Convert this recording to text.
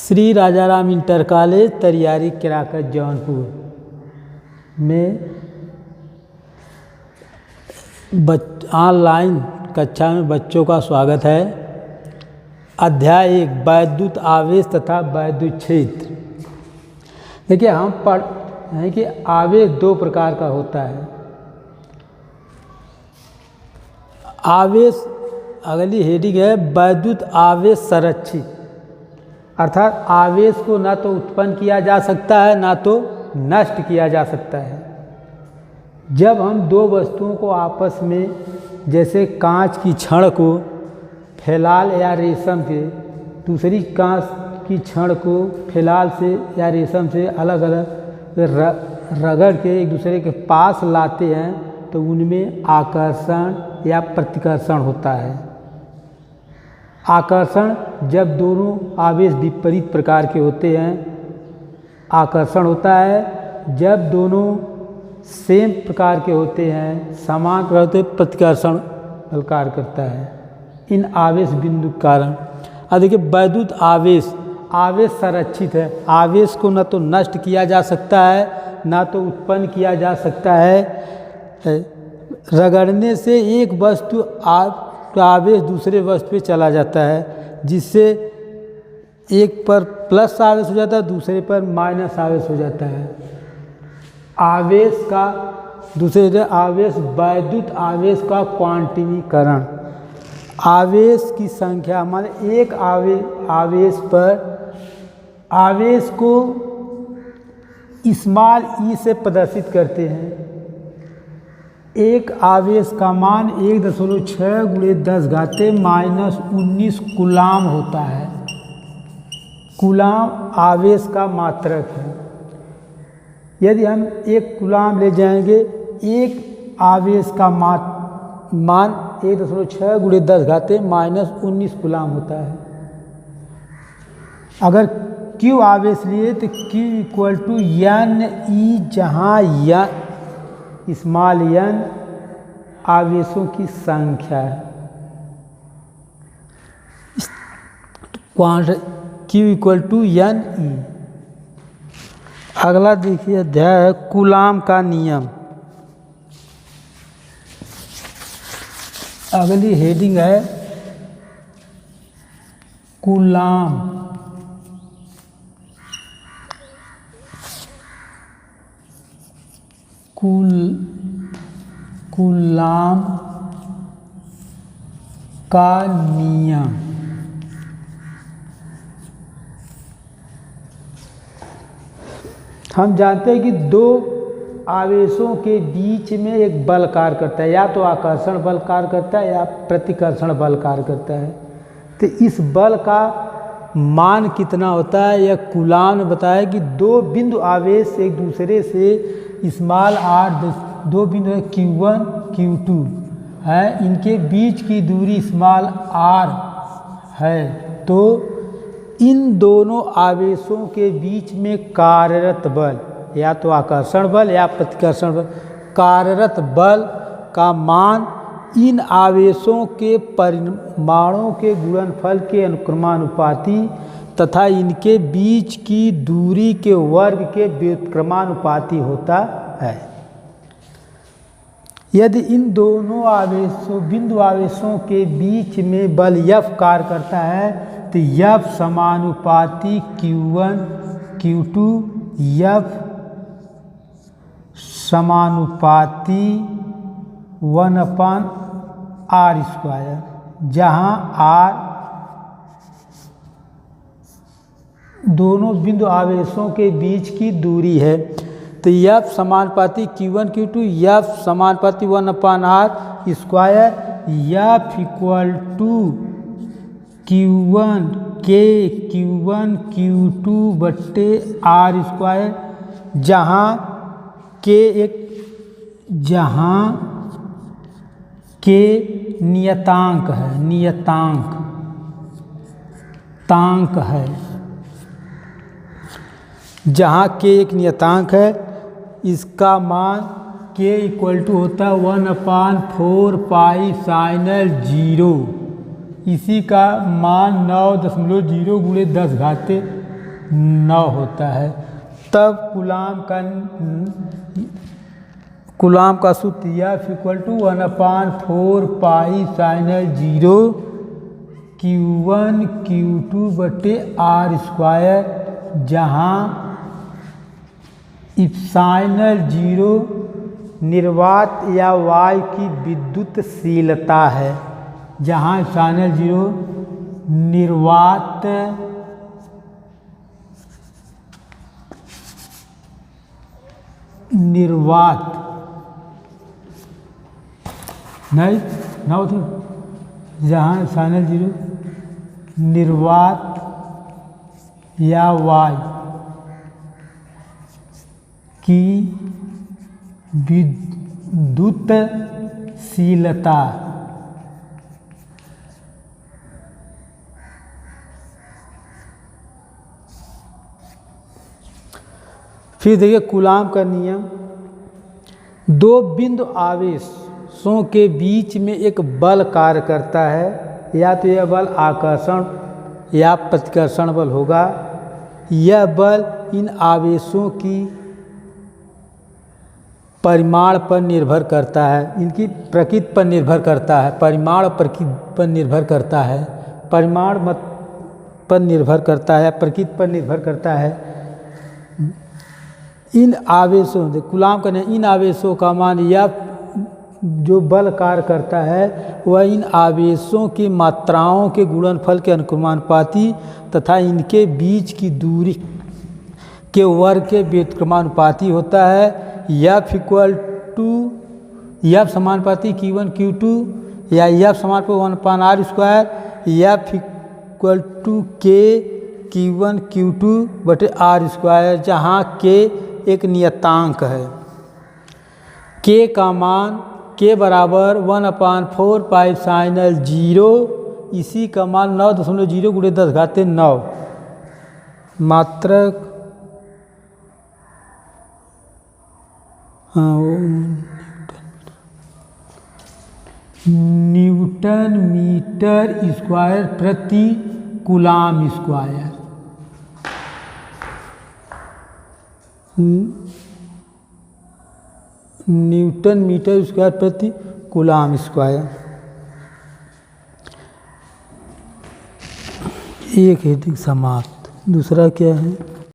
Shri Rajaram inter college Tariyari Kirakat Jaunpur में online कक्षा में बच्चों का स्वागत है। अध्याय 1 वैद्युत आवेश तथा वैद्युत क्षेत्र। देखिए हम पढ़ रहे हैं कि आवेश दो प्रकार का होता है। आवेश, अगली हेडिंग है वैद्युत आवेश संरक्षित, अर्थात आवेश को ना तो उत्पन्न किया जा सकता है ना तो नष्ट किया जा सकता है। जब हम दो वस्तुओं को आपस में, जैसे कांच की छड़ को फैलाल या रेशम से दूसरी कांच की छड़ को फैलाल से या रेशम से अलग अलग रगड़ के एक दूसरे के पास लाते हैं तो उनमें आकर्षण या प्रतिकर्षण होता है। आकर्षण जब दोनों आवेश विपरीत प्रकार के होते हैं, आकर्षण होता है जब दोनों सेम प्रकार के होते हैं, समान प्रकार के प्रतिकर्षण कार्य करता है। इन आवेश बिंदु के कारण अब देखिए वैद्युत आवेश, आवेश संरक्षित है। आवेश को न तो नष्ट किया जा सकता है ना तो उत्पन्न किया जा सकता है। रगड़ने से एक वस्तु आवेश दूसरे वस्तु पे चला जाता है, जिससे एक पर प्लस आवेश हो जाता है, दूसरे पर माइनस आवेश हो जाता है। आवेश का दूसरे आवेश, वैद्युत आवेश का क्वांटिमीकरण, आवेश की संख्या, हमारे एक आवेश पर आवेश को स्मॉल ई से प्रदर्शित करते हैं। एक आवेश का मान 1.6 × 10⁻⁻19 कूलाम होता है। कूलाम आवेश का मात्रक है। यदि हम एक कूलाम ले जाएंगे, एक आवेश का मान 1.6 × 10⁻⁻19 कूलाम होता है। अगर Q आवेश लिए तो Q = NE, जहाँ स्मॉल n आवेशों की संख्या है। Q = NE। अगला देखिए अध्याय है कूलाम का नियम। अगली हेडिंग है कूलाम। कूलाम का नियम। हम जानते हैं कि दो आवेशों के बीच में एक बल कार्य करता है, या तो आकर्षण बल कार्य करता है या प्रतिकर्षण बल कार्य करता है। तो इस बल का मान कितना होता है, यह कूलाम ने बताया कि दो बिंदु आवेश एक दूसरे से स्मॉल r, दो बिंदु Q1 Q2 है, इनके बीच की दूरी स्मॉल r है, तो इन दोनों आवेशों के बीच में कार्यरत बल, या तो आकर्षण बल या प्रतिकर्षण बल, कार्यरत बल का मान इन आवेशों के परिमाणों के गुणनफल के अनुक्रमानुपाती तथा इनके बीच की दूरी के वर्ग के व्युत्क्रमानुपाती होता है। यदि इन दोनों बिंदु आवेशों के बीच में बल F कार्य करता है तो F समानुपाती Q1 Q2, F समानुपाती 1/r², जहाँ r दोनों बिंदु आवेशों के बीच की दूरी है। तो F समानुपाती Q1 Q2, F समानुपाती 1/r², F = Q1 Q2/r², जहाँ K नियतांक है, जहाँ K एक नियतांक है, इसका मान K = होता है 1/4 पाई sin L0। इसी का मान 9.0 × 10⁻⁻⁻⁻⁻⁻⁻⁻⁻⁻⁻⁻⁻⁻⁻⁻⁻⁻⁻⁻⁻⁻⁻⁻⁻⁻⁻⁻⁻⁻⁻⁻ 9 होता है। तब कूलाम का सूत्र F = 1/4 पाई sin L 0 Q1 Q2/r², जहाँ sin L 0 निर्वात या वायु की विद्युतशीलता है, जहाँ sin L 0 निर्वात नहीं ना होती, जहाँ sin L 0 निर्वात या वायु की विद्युतशीलता फिर देखिए कूलाम का नियम, दो बिंदु आवेशों के बीच में एक बल कार्य करता है, या तो यह बल आकर्षण या प्रतिकर्षण बल होगा। यह बल इन आवेशों की परिमाण पर निर्भर करता है, इनकी प्रकृति पर निर्भर करता है, परिमाण प्रकृति पर निर्भर करता है, परिमाण पर निर्भर करता है, प्रकृति पर निर्भर करता है। इन आवेशों कूलाम का इन आवेशों का मान या जो बल कार्य करता है वह इन आवेशों की मात्राओं के गुणनफल के अनुक्रमानुपाती तथा इनके बीच की दूरी के वर्ग के व्युत्क्रमानुपाती होता है। F समानुपाती Q1 Q2 या F समानुपाती 1/r², F K Q1 Q2/r², जहाँ K एक नियतांक है। K का मान K बराबर 1/4 पाई sin L 0, इसी का मान 9.0 × 10⁹ मात्रक न्यूटन मीटर स्क्वायर प्रति coulomb square. Newton metre square प्रति कूलाम स्क्वायर। एक हेडिंग समाप्त। दूसरा क्या है?